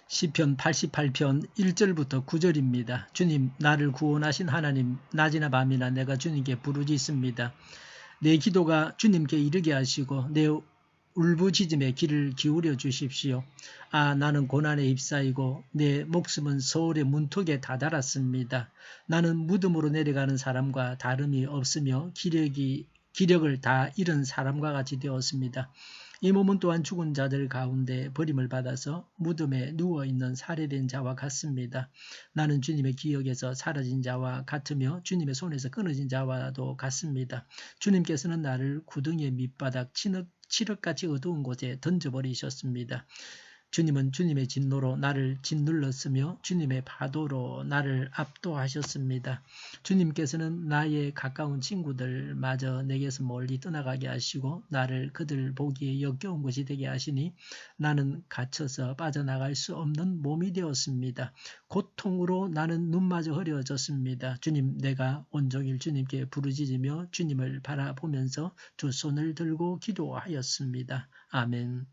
시편 88편 1절부터 9절입니다. 주님, 나를 구원하신 하나님, 낮이나 밤이나 내가 주님께 부르짖습니다. 내 기도가 주님께 이르게 하시고 내 울부짖음에 귀를 기울여 주십시오. 아, 나는 고난에 휩싸이고 내 목숨은 소울의 문턱에 다다랐습니다. 나는 무덤으로 내려가는 사람과 다름이 없으며 기력을 다 잃은 사람과 같이 되었습니다. 이 몸은 또한 죽은 자들 가운데 버림을 받아서 무덤에 누워있는 살해된 자와 같습니다. 나는 주님의 기억에서 사라진 자와 같으며 주님의 손에서 끊어진 자와도 같습니다. 주님께서는 나를 구덩이의 밑바닥 칠흑같이 어두운 곳에 던져버리셨습니다. 주님은 주님의 진노로 나를 짓눌렀으며 주님의 파도로 나를 압도하셨습니다. 주님께서는 나의 가까운 친구들마저 내게서 멀리 떠나가게 하시고 나를 그들 보기에 역겨운 것이 되게 하시니 나는 갇혀서 빠져나갈 수 없는 몸이 되었습니다. 고통으로 나는 눈마저 흐려졌습니다. 주님, 내가 온종일 주님께 부르짖으며 주님을 바라보면서 두 손을 들고 기도하였습니다. 아멘.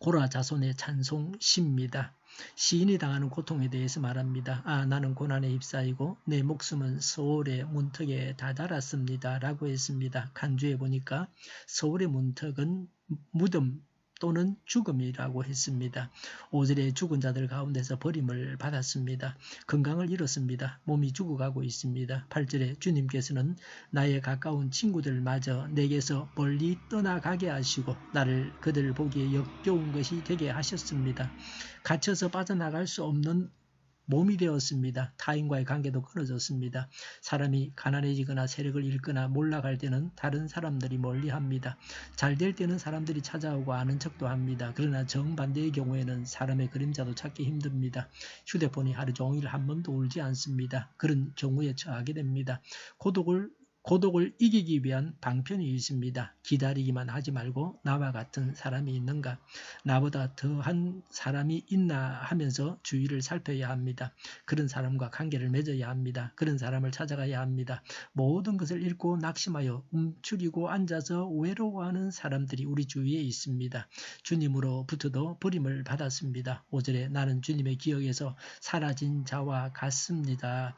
고라 자손의 찬송시입니다. 시인이 당하는 고통에 대해서 말합니다. 아, 나는 고난에 휩싸이고 내 목숨은 소울의 문턱에 다다랐습니다. 라고 했습니다. 간주에 보니까 소울의 문턱은 무덤 또는 죽음이라고 했습니다. 5절에 죽은 자들 가운데서 버림을 받았습니다. 건강을 잃었습니다. 몸이 죽어가고 있습니다. 8절에 주님께서는 나의 가까운 친구들마저 내게서 멀리 떠나가게 하시고 나를 그들 보기에 역겨운 것이 되게 하셨습니다. 갇혀서 빠져나갈 수 없는 몸이 되었습니다. 타인과의 관계도 끊어졌습니다. 사람이 가난해지거나 세력을 잃거나 몰락할 때는 다른 사람들이 멀리합니다. 잘 될 때는 사람들이 찾아오고 아는 척도 합니다. 그러나 정반대의 경우에는 사람의 그림자도 찾기 힘듭니다. 휴대폰이 하루 종일 한 번도 울지 않습니다. 그런 경우에 처하게 됩니다. 고독을 이기기 위한 방편이 있습니다. 기다리기만 하지 말고 나와 같은 사람이 있는가, 나보다 더한 사람이 있나 하면서 주위를 살펴야 합니다. 그런 사람과 관계를 맺어야 합니다. 그런 사람을 찾아가야 합니다. 모든 것을 잃고 낙심하여 움츠리고 앉아서 외로워하는 사람들이 우리 주위에 있습니다. 주님으로부터도 버림을 받았습니다. 5절에 나는 주님의 기억에서 사라진 자와 같습니다.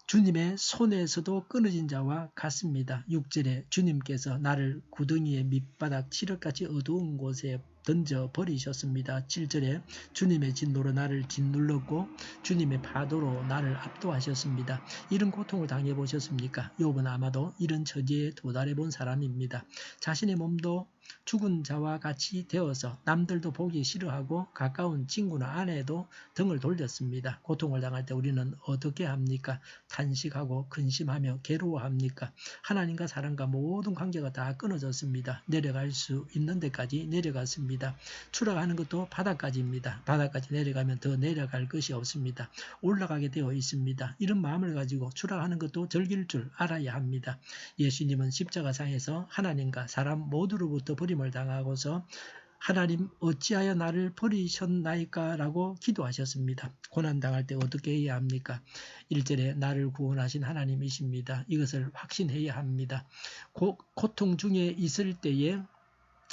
주님의 손에서도 끊어진 자와 같습니다. 6절에 주님께서 나를 구덩이의 밑바닥 칠흑같이 어두운 곳에 던져버리셨습니다. 7절에 주님의 진노로 나를 짓눌렀고 주님의 파도로 나를 압도하셨습니다. 이런 고통을 당해보셨습니까? 욥은 아마도 이런 처지에 도달해본 사람입니다. 자신의 몸도 죽은 자와 같이 되어서 남들도 보기 싫어하고 가까운 친구나 아내도 등을 돌렸습니다. 고통을 당할 때 우리는 어떻게 합니까? 탄식하고 근심하며 괴로워합니까? 하나님과 사람과 모든 관계가 다 끊어졌습니다. 내려갈 수 있는 데까지 내려갔습니다. 추락하는 것도 바닥까지입니다. 바닥까지 내려가면 더 내려갈 것이 없습니다. 올라가게 되어 있습니다. 이런 마음을 가지고 추락하는 것도 즐길 줄 알아야 합니다. 예수님은 십자가상에서 하나님과 사람 모두로부터 버림을 당하고서 하나님 어찌하여 나를 버리셨나이까 라고 기도하셨습니다. 고난당할 때 어떻게 해야 합니까? 1절에 나를 구원하신 하나님이십니다. 이것을 확신해야 합니다. 고통 중에 있을 때에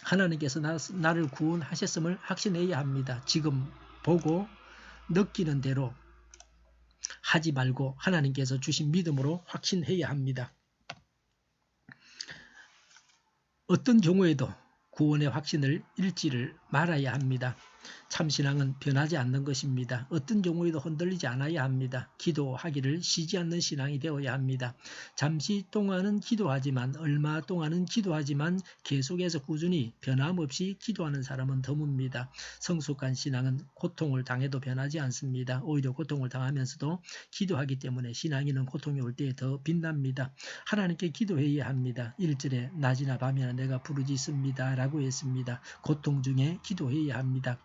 하나님께서 나를 구원하셨음을 확신해야 합니다. 지금 보고 느끼는 대로 하지 말고 하나님께서 주신 믿음으로 확신해야 합니다. 어떤 경우에도 구원의 확신을 잃지를 말아야 합니다. 참신앙은 변하지 않는 것입니다. 어떤 경우에도 흔들리지 않아야 합니다. 기도하기를 쉬지 않는 신앙이 되어야 합니다. 잠시 동안은 기도하지만 얼마 동안은 기도하지만 계속해서 꾸준히 변함없이 기도하는 사람은 드뭅니다. 성숙한 신앙은 고통을 당해도 변하지 않습니다. 오히려 고통을 당하면서도 기도하기 때문에 신앙인은 고통이 올 때 더 빛납니다. 하나님께 기도해야 합니다. 1절에 낮이나 밤이나 내가 부르짖습니다 라고 했습니다. 고통 중에 기도해야 합니다.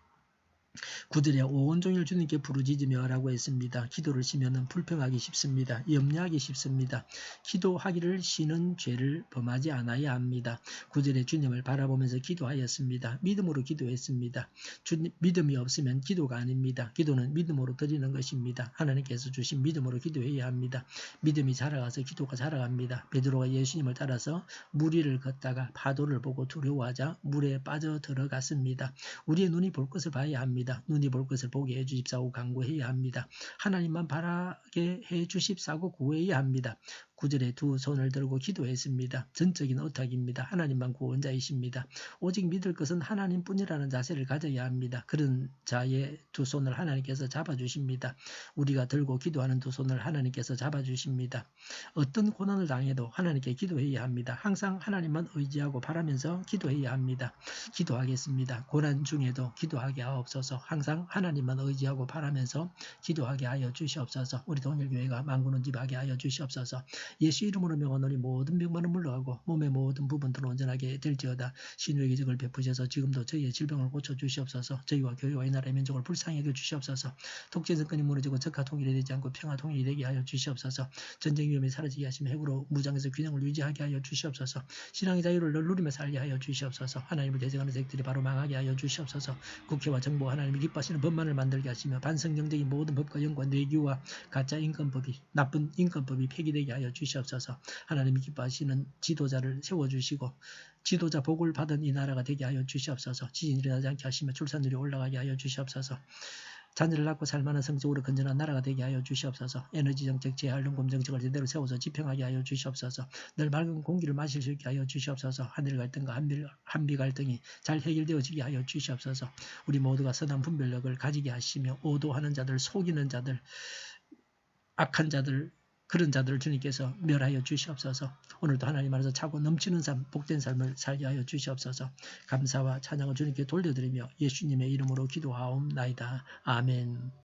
9절에 온종일 주님께 부르짖으며 라고 했습니다. 기도를 쉬면 불평하기 쉽습니다. 염려하기 쉽습니다. 기도하기를 쉬는 죄를 범하지 않아야 합니다. 9절에 주님을 바라보면서 기도하였습니다. 믿음으로 기도했습니다. 믿음이 없으면 기도가 아닙니다. 기도는 믿음으로 드리는 것입니다. 하나님께서 주신 믿음으로 기도해야 합니다. 믿음이 자라가서 기도가 자라갑니다. 베드로가 예수님을 따라서 물 위를 걷다가 파도를 보고 두려워하자 물에 빠져 들어갔습니다. 우리의 눈이 볼 것을 봐야 합니다. 합니다. 눈이 볼 것을 보게 해주십사고 간구해야 합니다. 하나님만 바라게 해주십사고 구해야 합니다. 9절에 두 손을 들고 기도했습니다. 전적인 의탁입니다. 하나님만 구원자이십니다. 오직 믿을 것은 하나님뿐이라는 자세를 가져야 합니다. 그런 자의 두 손을 하나님께서 잡아주십니다. 우리가 들고 기도하는 두 손을 하나님께서 잡아주십니다. 어떤 고난을 당해도 하나님께 기도해야 합니다. 항상 하나님만 의지하고 바라면서 기도해야 합니다. 기도하겠습니다. 고난 중에도 기도하게 하옵소서. 항상 하나님만 의지하고 바라면서 기도하게 하여 주시옵소서. 우리 동일교회가 만군은 집하게 하여 주시옵소서. 예수 이름으로 명하노니 모든 병만은 물러가고 몸의 모든 부분들은 온전하게 될지어다. 신유의 기적을 베푸셔서 지금도 저희의 질병을 고쳐주시옵소서. 저희와 교회와 이 나라의 민족을 불쌍히 여겨주시옵소서. 독재 정권이 무너지고 적화 통일이 되지 않고 평화 통일이 되게 하여 주시옵소서. 전쟁 위험이 사라지게 하시며 핵으로 무장에서 균형을 유지하게 하여 주시옵소서. 신앙의 자유를 늘 누리며 살게 하여 주시옵소서. 하나님을 대적하는 세력들이 바로 망하게 하여 주시옵소서. 국회와 정부가 하나님이 기뻐하시는 법만을 만들게 하시며 반성경적인 모든 법과 영과 내규와 가짜 인권법이 나쁜 인권법이 폐기되게 하여 주시옵소서. 하나님이 기뻐하시는 지도자를 세워주시고 지도자 복을 받은 이 나라가 되게 하여 주시옵소서. 지진이 일어나지 않게 하시며 출산율이 올라가게 하여 주시옵소서. 자녀를 낳고 살만한 성적으로 건전한 나라가 되게 하여 주시옵소서. 에너지 정책, 재활용금 정책을 제대로 세워서 집행하게 하여 주시옵소서. 늘 맑은 공기를 마실 수 있게 하여 주시옵소서. 하늘 갈등과 한비 갈등이 잘 해결되어지게 하여 주시옵소서. 우리 모두가 선한 분별력을 가지게 하시며 오도하는 자들, 속이는 자들, 악한 자들, 그런 자들을 주님께서 멸하여 주시옵소서. 오늘도 하나님 안에서 차고 넘치는 삶, 복된 삶을 살게 하여 주시옵소서. 감사와 찬양을 주님께 돌려드리며 예수님의 이름으로 기도하옵나이다. 아멘.